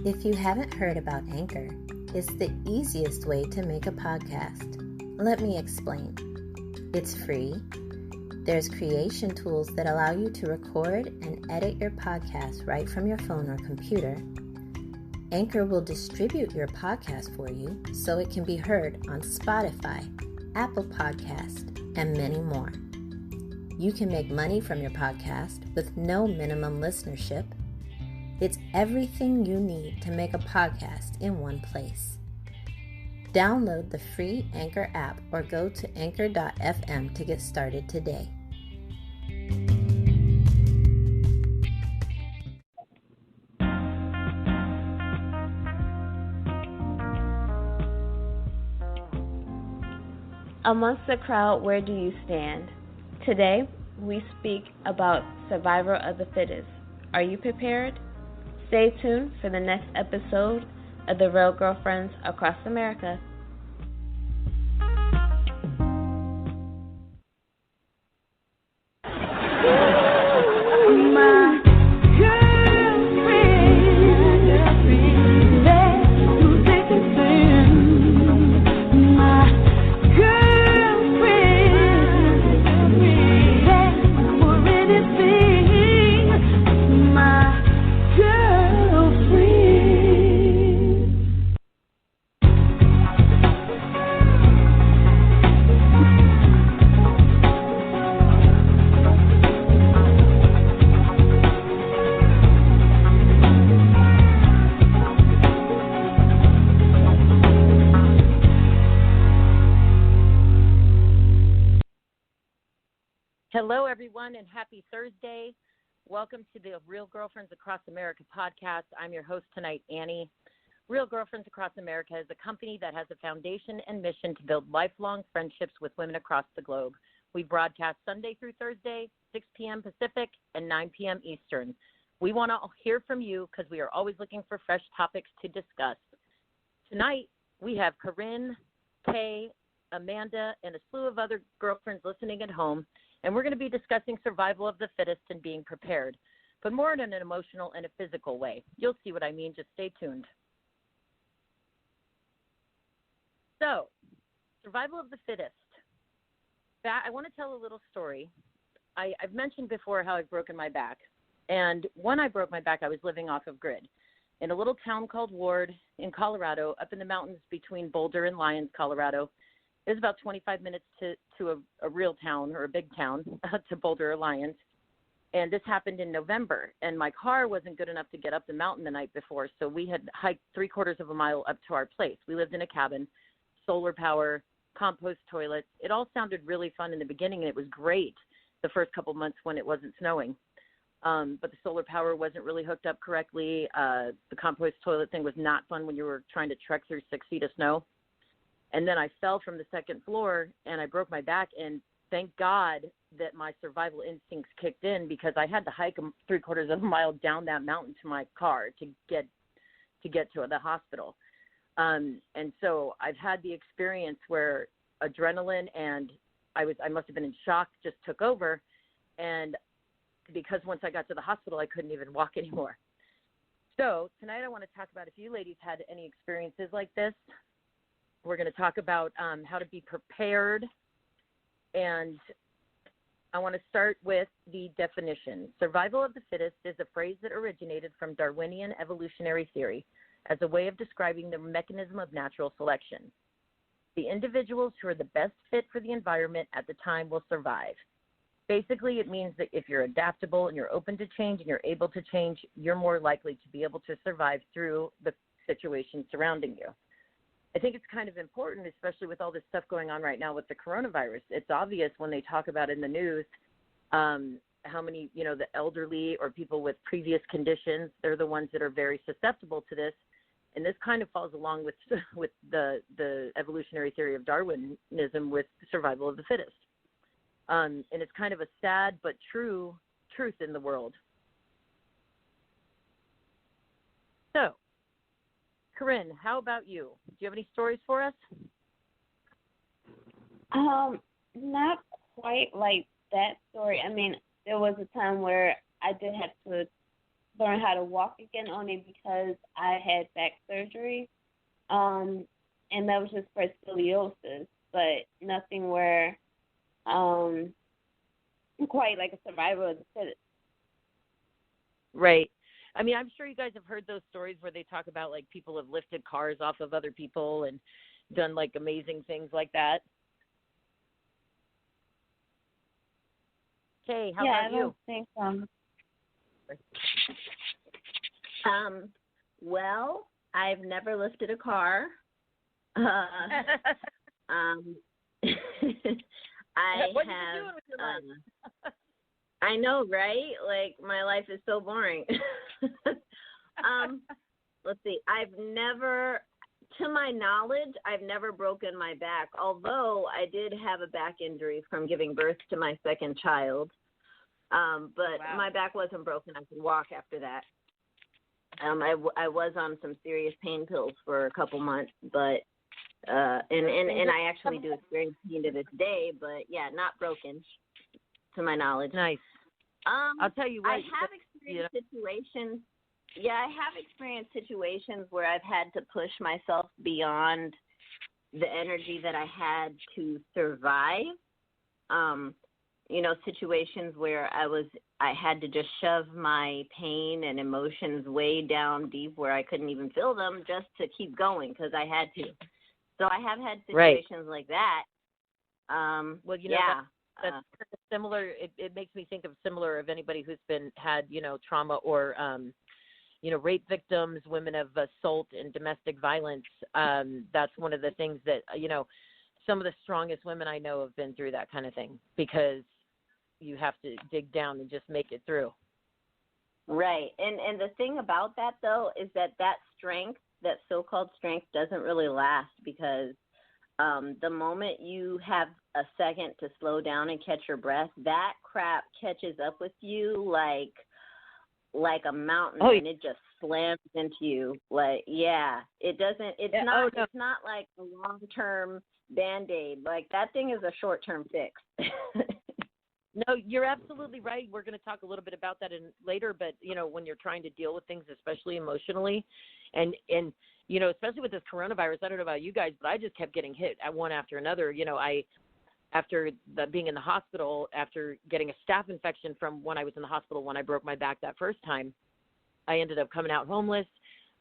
If you haven't heard about Anchor, it's the easiest way to make a podcast. Let me explain. It's free. There's creation tools that allow you to record and edit your podcast right from your phone or computer. Anchor will distribute your podcast for you so it can be heard on Spotify, Apple Podcast, and many more. You can make money from your podcast with no minimum listenership. It's everything you need to make a podcast in one place. Download the free Anchor app or go to anchor.fm to get started today. Amongst the crowd, where do you stand? Today, we speak about survival of the fittest. Are you prepared? Stay tuned for the next episode of The Real Girlfriends Across America. Hello, everyone, and happy Thursday. Welcome to the Real Girlfriends Across America podcast. I'm your host tonight, Annie. Real Girlfriends Across America is a company that has a foundation and mission to build lifelong friendships with women across the globe. We broadcast Sunday through Thursday, 6 p.m. Pacific and 9 p.m. Eastern. We want to hear from you because we are always looking for fresh topics to discuss. Tonight, we have Corinne, Kay, Amanda, and a slew of other girlfriends listening at home. And we're going to be discussing survival of the fittest and being prepared, but more in an emotional and a physical way. You'll see what I mean. Just stay tuned. So, survival of the fittest. I want to tell a little story. I've mentioned before how I've broken my back. And when I broke my back, I was living off of grid in a little town called Ward in Colorado, up in the mountains between Boulder and Lyons, Colorado. It was about 25 minutes to a real town or a big town, to Boulder or Lyons. And this happened in November. And my car wasn't good enough to get up the mountain the night before, so we had hiked 3/4 of a mile up to our place. We lived in a cabin, solar power, compost toilets. It all sounded really fun in the beginning, and it was great the first couple months when it wasn't snowing. But the solar power wasn't really hooked up correctly. The compost toilet thing was not fun when you were trying to trek through 6 feet of snow. And then I fell from the second floor, and I broke my back, and thank God that my survival instincts kicked in because I had to hike 3/4 of a mile down that mountain to my car to get to the hospital. And so I've had the experience where adrenaline and I must have been in shock just took over, and because once I got to the hospital, I couldn't even walk anymore. So tonight I want to talk about if you ladies had any experiences like this. We're going to talk about how to be prepared, and I want to start with the definition. Survival of the fittest is a phrase that originated from Darwinian evolutionary theory as a way of describing the mechanism of natural selection. The individuals who are the best fit for the environment at the time will survive. Basically, it means that if you're adaptable and you're open to change and you're able to change, you're more likely to be able to survive through the situation surrounding you. I think it's kind of important, especially with all this stuff going on right now with the coronavirus. It's obvious when they talk about in the news how many, the elderly or people with previous conditions, they're the ones that are very susceptible to this. And this kind of falls along with the evolutionary theory of Darwinism with survival of the fittest. And it's kind of a sad but true truth in the world. So, Corinne, how about you? Do you have any stories for us? Not quite like that story. I mean, there was a time where I did have to learn how to walk again only because I had back surgery. And that was just for scoliosis, but nothing where quite like a survivor of the fittest. Right. I mean, I'm sure you guys have heard those stories where they talk about, like, people have lifted cars off of other people and done, like, amazing things like that. Kay, how about you? I don't think Well, I've never lifted a car. I what have. Are you doing with your life? I know, right? Like, my life is so boring. Let's see. To my knowledge, I've never broken my back, although I did have a back injury from giving birth to my second child. But wow. My back wasn't broken. I could walk after that. I was on some serious pain pills for a couple months, but and I actually do experience pain to this day, but yeah, not broken, to my knowledge. Nice. I'll tell you what. I have experienced situations. Yeah, I have experienced situations where I've had to push myself beyond the energy that I had to survive. Situations where I had to just shove my pain and emotions way down deep where I couldn't even feel them just to keep going because I had to. So I have had situations like that. Well, yeah. That's similar. It makes me think of similar of anybody who's had, trauma or, rape victims, women of assault and domestic violence. That's one of the things that, some of the strongest women I know have been through that kind of thing because you have to dig down and just make it through. Right. And the thing about that, though, is that strength, that so-called strength, doesn't really last because the moment you have a second to slow down and catch your breath, that crap catches up with you like a mountain, and it just slams into you. Like, yeah, it doesn't. It's not. No. It's not like a long-term Band-Aid. Like, that thing is a short-term fix. No, you're absolutely right. We're going to talk a little bit about that later, but, when you're trying to deal with things, especially emotionally, and especially with this coronavirus, I don't know about you guys, but I just kept getting hit at one after another. After being in the hospital, after getting a staph infection from when I was in the hospital when I broke my back that first time, I ended up coming out homeless.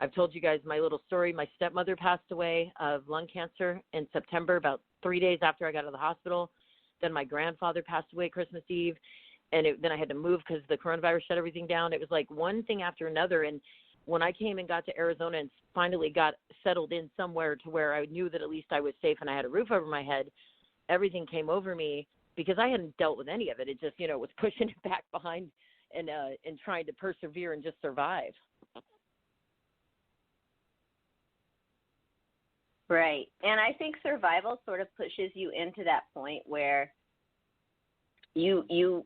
I've told you guys my little story. My stepmother passed away of lung cancer in September, about 3 days after I got out of the hospital. Then my grandfather passed away Christmas Eve, and then I had to move because the coronavirus shut everything down. It was like one thing after another, and when I came and got to Arizona and finally got settled in somewhere to where I knew that at least I was safe and I had a roof over my head, everything came over me because I hadn't dealt with any of it. It just, was pushing it back behind and trying to persevere and just survive. Right. And I think survival sort of pushes you into that point where you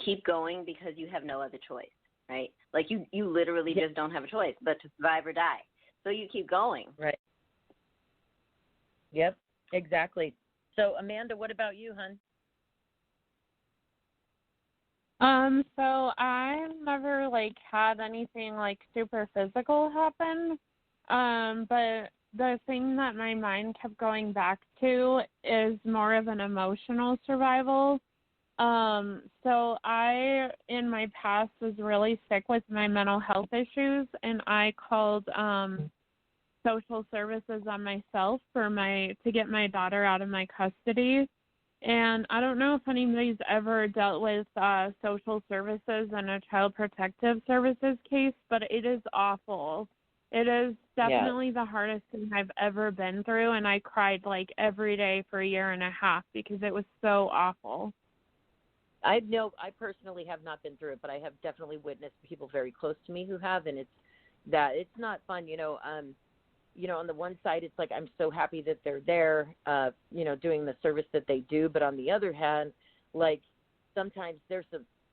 keep going because you have no other choice, right? Like you literally just don't have a choice but to survive or die. So you keep going. Right. Yep, exactly. So Amanda, what about you, hon? So I've never had anything super physical happen. But the thing that my mind kept going back to is more of an emotional survival. So I, in my past, was really sick with my mental health issues, and I called social services on myself to get my daughter out of my custody. And I don't know if anybody's ever dealt with social services and a child protective services case, but it is awful. It is definitely the hardest thing I've ever been through, and I cried every day for a year and a half because it was so awful. I personally have not been through it, but I have definitely witnessed people very close to me who have, and it's not fun, on the one side, it's like I'm so happy that they're there, doing the service that they do. But on the other hand, sometimes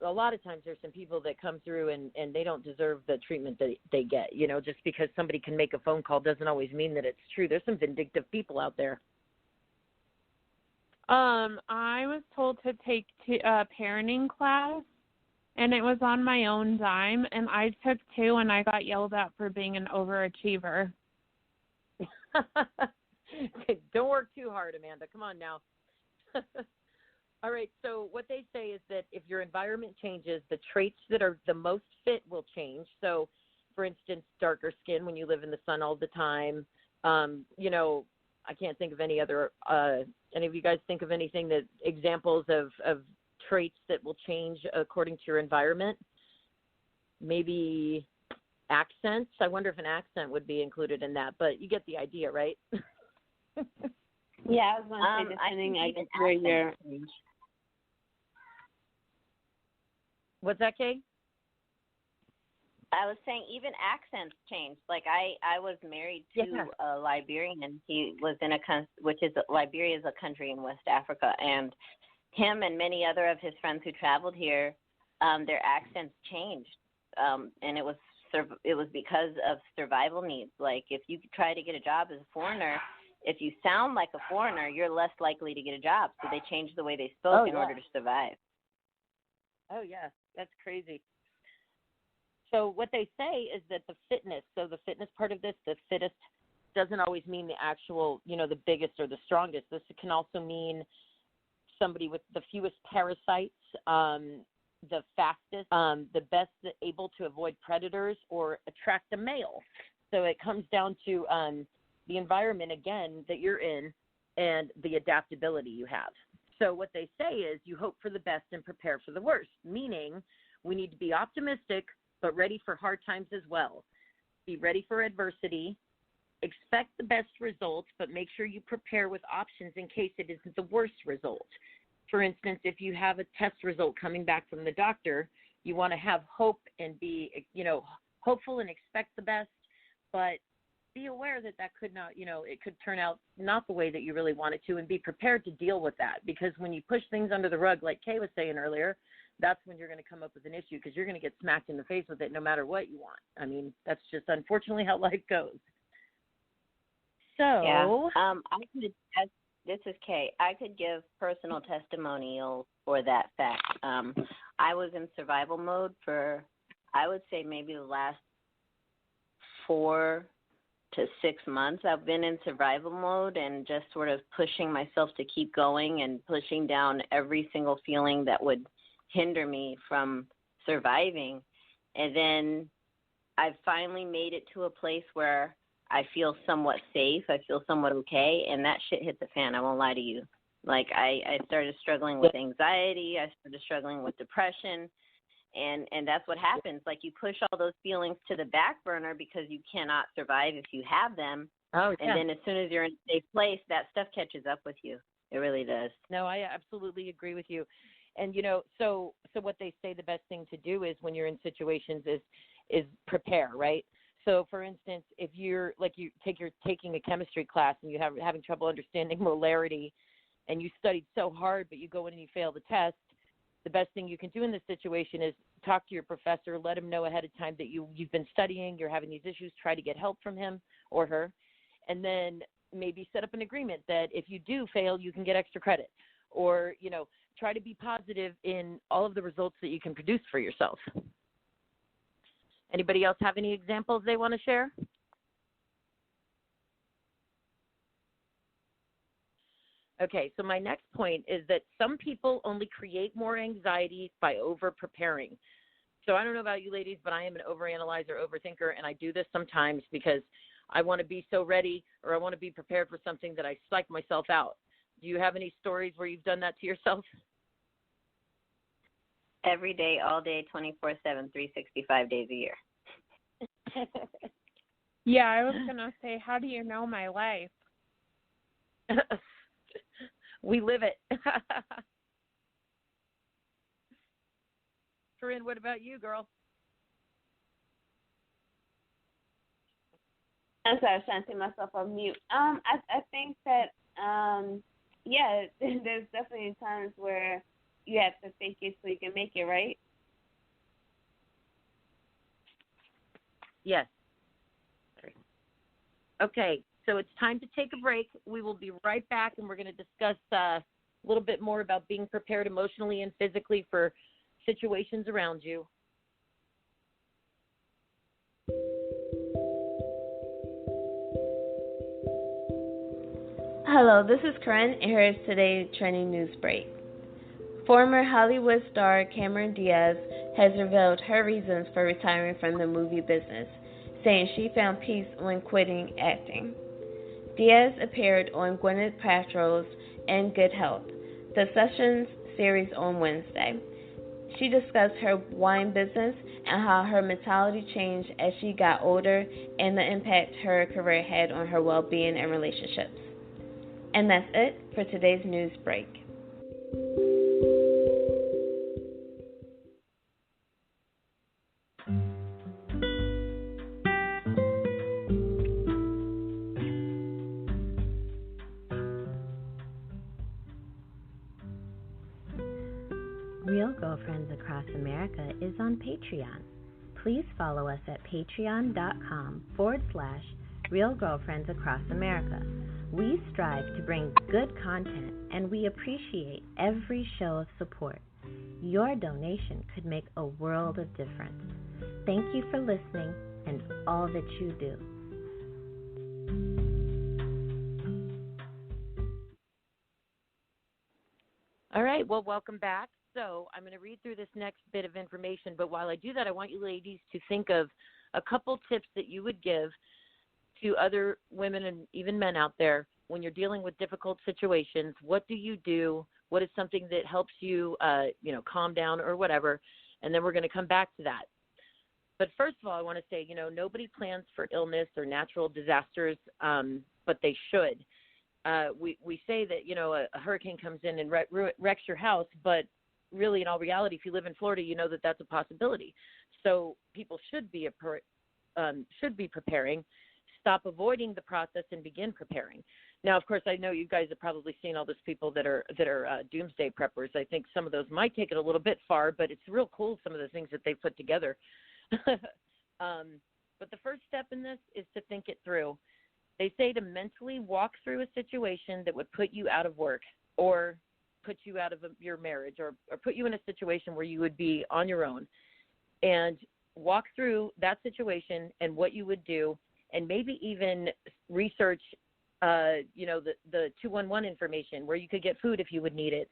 a lot of times there's some people that come through and they don't deserve the treatment that they get. Just because somebody can make a phone call doesn't always mean that it's true. There's some vindictive people out there. I was told to take a parenting class, and it was on my own dime, and I took 2, and I got yelled at for being an overachiever. Don't work too hard, Amanda. Come on now. All right, so what they say is that if your environment changes, the traits that are the most fit will change. So, for instance, darker skin when you live in the sun all the time. I can't think of any other, any of you guys think of anything that examples of traits that will change according to your environment? Maybe accents. I wonder if an accent would be included in that, but you get the idea, right? Yeah, I was going to say, depending, I guess, where you're. What's that, Kay? I was saying even accents change. Like I was married to a Liberian. He was in Liberia is a country in West Africa, and him and many other of his friends who traveled here, their accents changed, and it was because of survival needs. Like if you try to get a job as a foreigner, if you sound like a foreigner, you're less likely to get a job. So they changed the way they spoke in order to survive. Oh yeah, that's crazy. So what they say is that the fitness part of this, the fittest, doesn't always mean the actual, the biggest or the strongest. This can also mean somebody with the fewest parasites, the fastest, the best able to avoid predators or attract a male. So it comes down to the environment, again, that you're in and the adaptability you have. So what they say is you hope for the best and prepare for the worst, meaning we need to be optimistic but ready for hard times as well. Be ready for adversity. Expect the best results, but make sure you prepare with options in case it isn't the worst result. For instance, if you have a test result coming back from the doctor, you want to have hope and be, hopeful and expect the best, but be aware that could not, it could turn out not the way that you really want it to, and be prepared to deal with that. Because when you push things under the rug, like Kay was saying earlier, that's when you're going to come up with an issue, because you're going to get smacked in the face with it no matter what you want. I mean, that's just unfortunately how life goes. So, this is Kay. I could give personal testimonial for that fact. I was in survival mode for, I would say, maybe the last 4 to 6 months. I've been in survival mode and just sort of pushing myself to keep going and pushing down every single feeling that would hinder me from surviving. And then I finally made it to a place where I feel somewhat safe. I feel somewhat okay. And that shit hit the fan. I won't lie to you. Like I started struggling with anxiety. I started struggling with depression. And that's what happens. Like you push all those feelings to the back burner because you cannot survive if you have them. Oh, yeah. And then as soon as you're in a safe place, that stuff catches up with you. It really does. No, I absolutely agree with you. And, so what they say the best thing to do is when you're in situations is prepare, right? So, for instance, if you're taking a chemistry class and you're having trouble understanding molarity and you studied so hard but you go in and you fail the test, the best thing you can do in this situation is talk to your professor, let him know ahead of time that you've been studying, you're having these issues, try to get help from him or her, and then maybe set up an agreement that if you do fail, you can get extra credit. Or, try to be positive in all of the results that you can produce for yourself. Anybody else have any examples they want to share? Okay, so my next point is that some people only create more anxiety by over-preparing. So I don't know about you ladies, but I am an overanalyzer, overthinker, and I do this sometimes because I want to be so ready or I want to be prepared for something that I psych myself out. Do you have any stories where you've done that to yourself? Every day, all day, 24/7, 365 days a year. Yeah, I was going to say, how do you know my life? We live it. Corinne, what about you, girl? I'm sorry, I was trying to take myself on mute. I think that, there's definitely times where you have to fake it so you can make it, right? Yes. Okay, so it's time to take a break. We will be right back, and we're going to discuss a little bit more about being prepared emotionally and physically for situations around you. Hello, this is Corinne, and here's today's trending news break. Former Hollywood star Cameron Diaz has revealed her reasons for retiring from the movie business, saying she found peace when quitting acting. Diaz appeared on Gwyneth Paltrow's In Good Health, the Sessions series on Wednesday. She discussed her wine business and how her mentality changed as she got older and the impact her career had on her well-being and relationships. And that's it for today's news break. Real Girlfriends Across America is on Patreon. Please follow us at patreon.com/Real Girlfriends Across America. We strive to bring good content, and we appreciate every show of support. Your donation could make a world of difference. Thank you for listening and all that you do. All right, well, welcome back. So I'm going to read through this next bit of information, but while I do that, I want you ladies to think of a couple tips that you would give to other women and even men out there when you're dealing with difficult situations. What do you do? What is something that helps you, calm down or whatever? And then we're going to come back to that. But first of all, I want to say, nobody plans for illness or natural disasters, but they should. We say that, a hurricane comes in and wrecks your house, but really, in all reality, if you live in Florida, you know that that's a possibility. So people should be preparing. Stop avoiding the process and begin preparing. Now, of course, I know you guys have probably seen all those people that are doomsday preppers. I think some of those might take it a little bit far, but it's real cool, some of the things that they put together. But the first step in this is to think it through. They say to mentally walk through a situation that would put you out of work or put you out of your marriage or put you in a situation where you would be on your own, and walk through that situation and what you would do, and maybe even research, the 211 information where you could get food if you would need it.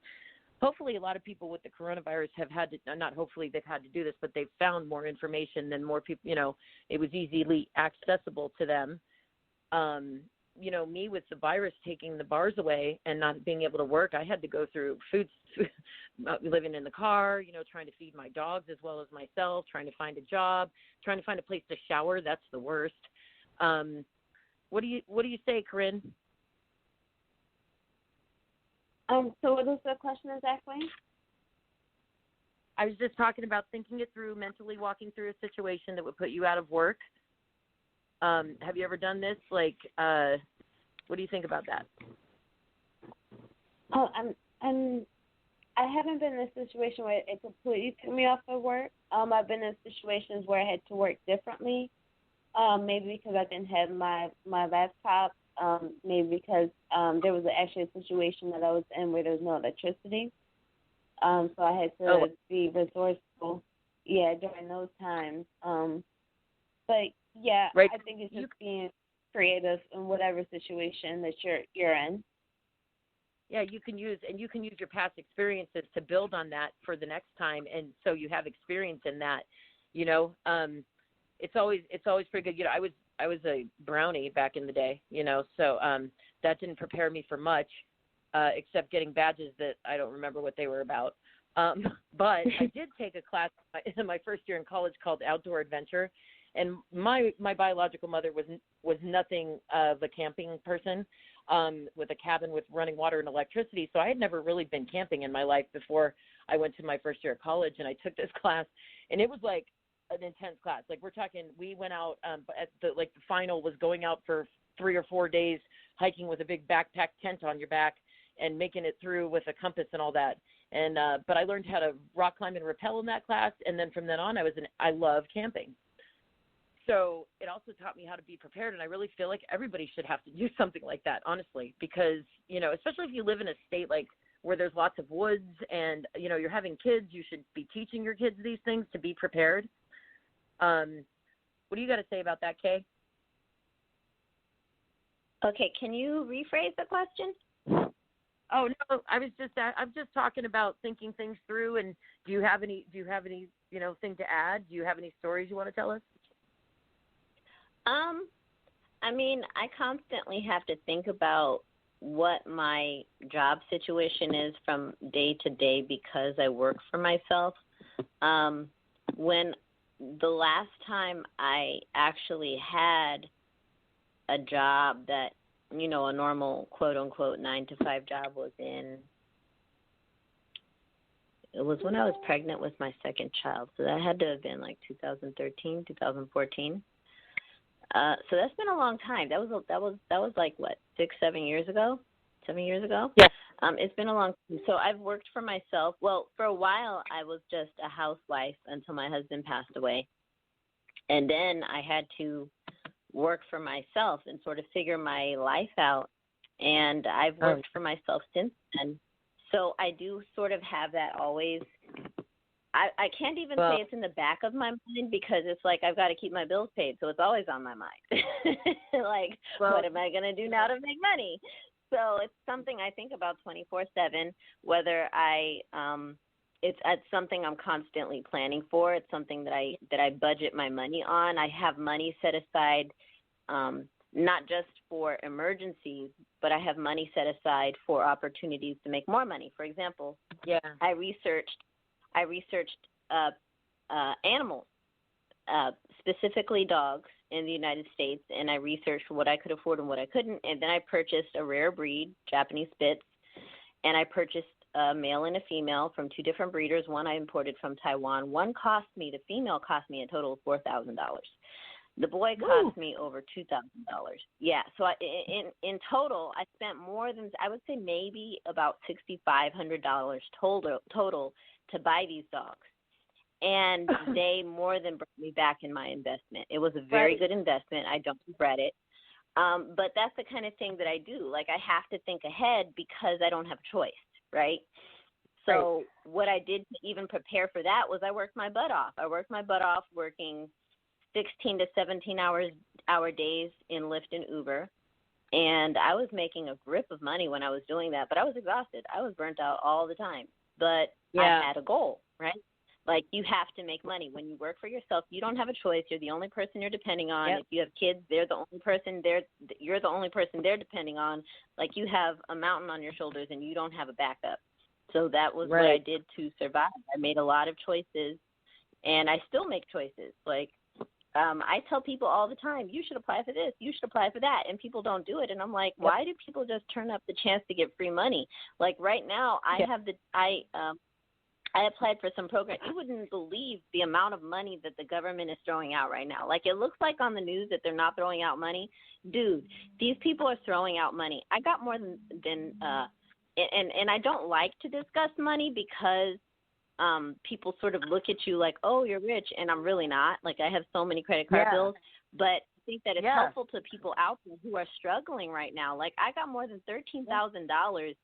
Hopefully a lot of people with the coronavirus have had to, not hopefully they've had to do this, but they've found more information than more people, it was easily accessible to them. Me with the virus taking the bars away and not being able to work, I had to go through food living in the car, trying to feed my dogs as well as myself, trying to find a job, trying to find a place to shower. That's the worst. What do you say, Corinne? So what was the question exactly? I was just talking about thinking it through, mentally walking through a situation that would put you out of work. Have you ever done this? What do you think about that? Oh, I haven't been in a situation where it completely took me off of work. I've been in situations where I had to work differently. Maybe because I didn't have my laptop. Maybe because there was actually a situation that I was in where there was no electricity. So I had to be resourceful. Yeah, during those times. But yeah, right. I think it's just being creative in whatever situation that you're in. Yeah, you can use your past experiences to build on that for the next time, and so you have experience in that. It's always pretty good. I was a brownie back in the day, so that didn't prepare me for much, except getting badges that I don't remember what they were about. But I did take a class in my first year in college called Outdoor Adventure. And my biological mother was nothing of a camping person, with a cabin with running water and electricity. So I had never really been camping in my life before I went to my first year of college, and I took this class, and it was like an intense class. Like, we're talking, we went out at the final was going out for 3 or 4 days hiking with a big backpack tent on your back and making it through with a compass and all that. And but I learned how to rock climb and rappel in that class, and then from then on I love camping. So it also taught me how to be prepared, and I really feel like everybody should have to do something like that, honestly, because, especially if you live in a state like where there's lots of woods and, you know, you're having kids, you should be teaching your kids these things to be prepared. What do you got to say about that, Kay? Okay, can you rephrase the question? Oh no, I'm just talking about thinking things through. And do you have any you know, thing to add? Do you have any stories you want to tell us? I mean, I constantly have to think about what my job situation is from day to day because I work for myself. When the last time I actually had a job that, you know, a normal quote unquote 9-to-5 job was in, it was when I was pregnant with my second child. So that had to have been like 2013, 2014. So that's been a long time. That was like what, 7 years ago? 7 years ago? Yes. It's been a long time. So I've worked for myself. Well, for a while I was just a housewife until my husband passed away. And then I had to work for myself and sort of figure my life out. And I've worked for myself since then. So I do sort of have that always. I can't even say it's in the back of my mind because it's like I've got to keep my bills paid, so it's always on my mind. Like, what am I going to do now to make money? So it's something I think about 24/7, whether it's something I'm constantly planning for. It's something that I budget my money on. I have money set aside, not just for emergencies, but I have money set aside for opportunities to make more money. For example, I researched animals, specifically dogs in the United States, and I researched what I could afford and what I couldn't, and then I purchased a rare breed, Japanese Spitz, and I purchased a male and a female from two different breeders. One I imported from Taiwan. The female cost me a total of $4,000. The boy cost me over $2,000. Yeah, so in total, I spent more than, I would say maybe about $6,500 total to buy these dogs. And they more than brought me back in my investment. It was a very good investment. I don't regret it. But that's the kind of thing that I do. Like, I have to think ahead because I don't have a choice, right? So what I did to even prepare for that was I worked my butt off. I worked my butt off working 16 to 17 hour days in Lyft and Uber. And I was making a grip of money when I was doing that, but I was exhausted. I was burnt out all the time. But I had a goal, right? Like, you have to make money. When you work for yourself, you don't have a choice. You're the only person you're depending on. If you have kids, you're the only person they're depending on. Like, you have a mountain on your shoulders and you don't have a backup. So that was what I did to survive. I made a lot of choices, and I still make choices. Like, I tell people all the time, you should apply for this, you should apply for that, and people don't do it. And I'm like, why do people just turn up the chance to get free money? Like, right now, I applied for some program. You wouldn't believe the amount of money that the government is throwing out right now. Like, it looks like on the news that they're not throwing out money. Dude, these people are throwing out money. I got more than and I don't like to discuss money because people sort of look at you like, oh, you're rich, and I'm really not. Like, I have so many credit card bills. But I think that it's helpful to people out there who are struggling right now. Like, I got more than $13,000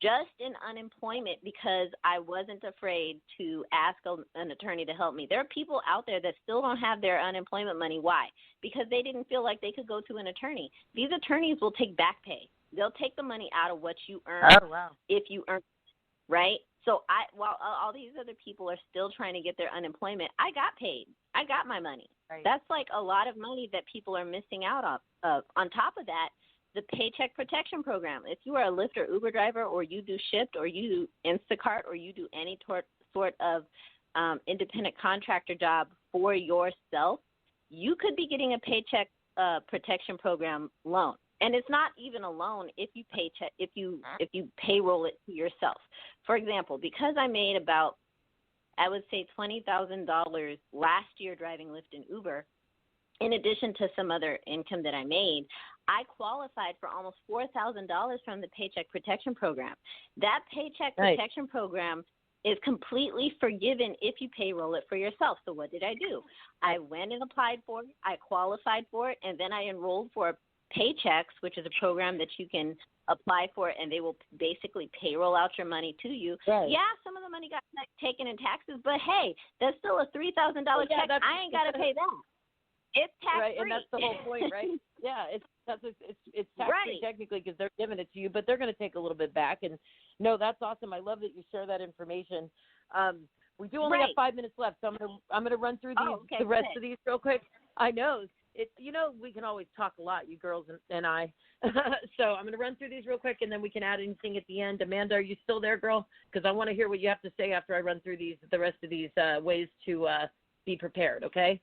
just in unemployment because I wasn't afraid to ask an attorney to help me. There are people out there that still don't have their unemployment money. Why? Because they didn't feel like they could go to an attorney. These attorneys will take back pay. They'll take the money out of what you earn if you earn, right? So while all these other people are still trying to get their unemployment, I got paid. I got my money. Right. That's like a lot of money that people are missing out of. On top of that, the Paycheck Protection Program. If you are a Lyft or Uber driver, or you do Shipt, or you do Instacart, or you do any sort of independent contractor job for yourself, you could be getting a Paycheck Protection Program loan. And it's not even a loan if you payroll it to yourself. For example, because I made about, I would say, $20,000 last year driving Lyft and Uber, in addition to some other income that I made, I qualified for almost $4,000 from the Paycheck Protection Program. That Paycheck Protection Program is completely forgiven if you payroll it for yourself. So what did I do? I went and applied for it. I qualified for it, and then I enrolled for Paychecks, which is a program that you can apply for it, and they will basically payroll out your money to you. Right. Yeah, some of the money got taken in taxes, but hey, that's still a $3,000 check. I ain't got to pay that. It's tax-free. Right, and that's the whole point, right? Yeah, it's tax-free technically because they're giving it to you, but they're going to take a little bit back. And, no, that's awesome. I love that you share that information. We do only have 5 minutes left, so I'm gonna run through these the rest of these real quick. I know we can always talk a lot, you girls and I. So I'm gonna run through these real quick, and then we can add anything at the end. Amanda, are you still there, girl? Because I want to hear what you have to say after I run through the rest of these ways to be prepared. Okay.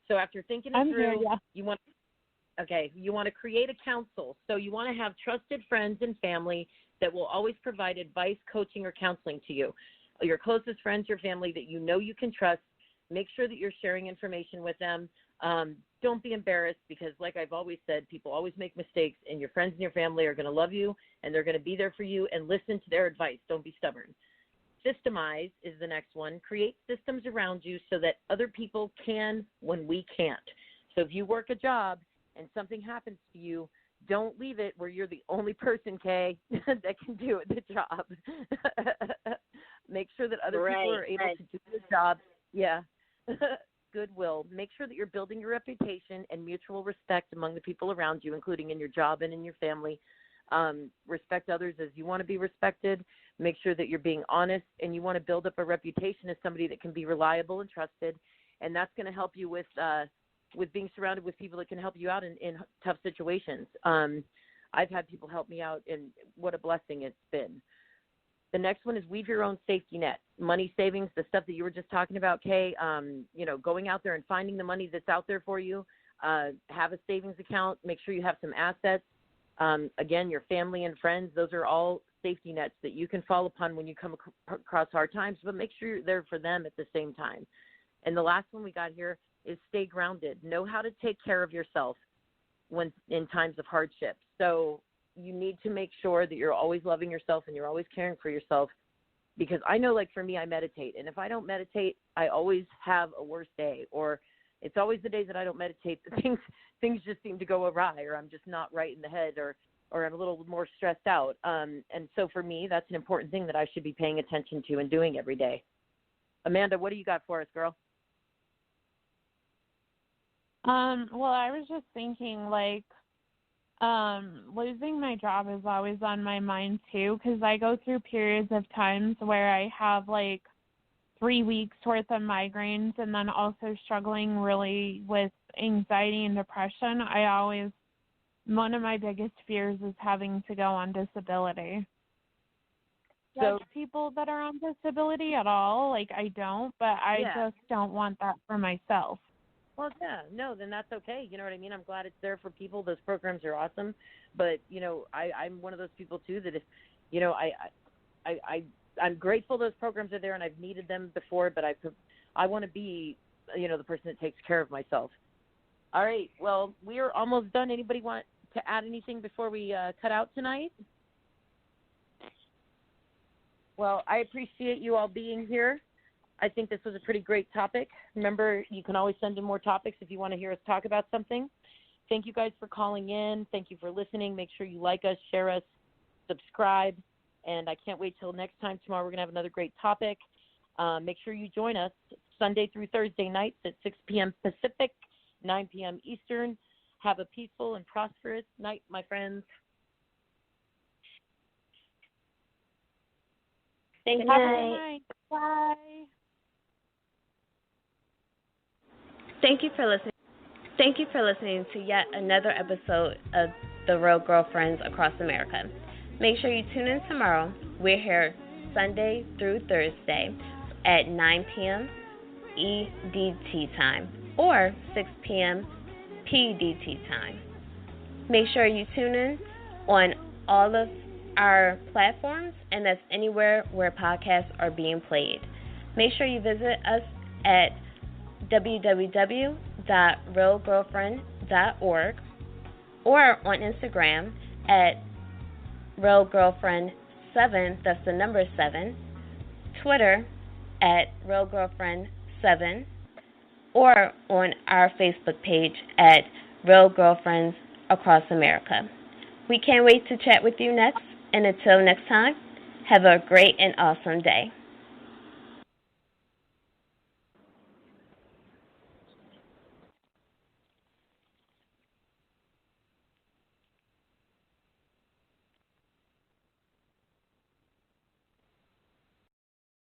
So after thinking it through, you want to create a council. So you want to have trusted friends and family that will always provide advice, coaching, or counseling to you. Your closest friends, your family that you know you can trust. Make sure that you're sharing information with them. Don't be embarrassed because, like I've always said, people always make mistakes, and your friends and your family are going to love you, and they're going to be there for you, and listen to their advice. Don't be stubborn. Systemize is the next one. Create systems around you so that other people can when we can't. So if you work a job and something happens to you, don't leave it where you're the only person, Kay, that can do the job. Make sure that other people are able to do the job. Yeah. Goodwill. Make sure that you're building your reputation and mutual respect among the people around you, including in your job and in your family. Respect others as you want to be respected. Make sure that you're being honest, and you want to build up a reputation as somebody that can be reliable and trusted. And that's going to help you with being surrounded with people that can help you out in tough situations. I've had people help me out, and what a blessing it's been. The next one is weave your own safety net. Money savings, the stuff that you were just talking about, Kay, going out there and finding the money that's out there for you. Have a savings account. Make sure you have some assets. Again, your family and friends, those are all safety nets that you can fall upon when you come across hard times, but make sure you're there for them at the same time. And the last one we got here is stay grounded. Know how to take care of yourself when in times of hardship. So you need to make sure that you're always loving yourself and you're always caring for yourself, because I know, like for me, I meditate, and if I don't meditate, I always have a worse day, or it's always the days that I don't meditate that things just seem to go awry, or I'm just not right in the head, or I'm a little more stressed out. And so for me, that's an important thing that I should be paying attention to and doing every day. Amanda, what do you got for us, girl? Well, I was just thinking, losing my job is always on my mind too, because I go through periods of times where I have 3 weeks worth of migraines, and then also struggling really with anxiety and depression. One of my biggest fears is having to go on disability. Judge people that are on disability at all, I don't, but I just don't want that for myself. Well, yeah, no, then that's okay. You know what I mean? I'm glad it's there for people. Those programs are awesome. But, I'm one of those people, too, that if, I'm grateful those programs are there, and I've needed them before, but I want to be, the person that takes care of myself. All right, well, we are almost done. Anybody want to add anything before we cut out tonight? Well, I appreciate you all being here. I think this was a pretty great topic. Remember, you can always send in more topics if you want to hear us talk about something. Thank you guys for calling in. Thank you for listening. Make sure you like us, share us, subscribe. And I can't wait till next time. Tomorrow we're going to have another great topic. Make sure you join us Sunday through Thursday nights at 6 p.m. Pacific, 9 p.m. Eastern. Have a peaceful and prosperous night, my friends. Thank you. Good night. Bye. Thank you for listening. Thank you for listening to yet another episode of The Real Girlfriends Across America. Make sure you tune in tomorrow. We're here Sunday through Thursday at 9 p.m. EDT time or 6 p.m. PDT time. Make sure you tune in on all of our platforms, and that's anywhere where podcasts are being played. Make sure you visit us at www.realgirlfriend.org or on Instagram at realgirlfriend7, that's the number 7, Twitter at realgirlfriend7, or on our Facebook page at Real Girlfriends Across America. We can't wait to chat with you next, and until next time, have a great and awesome day.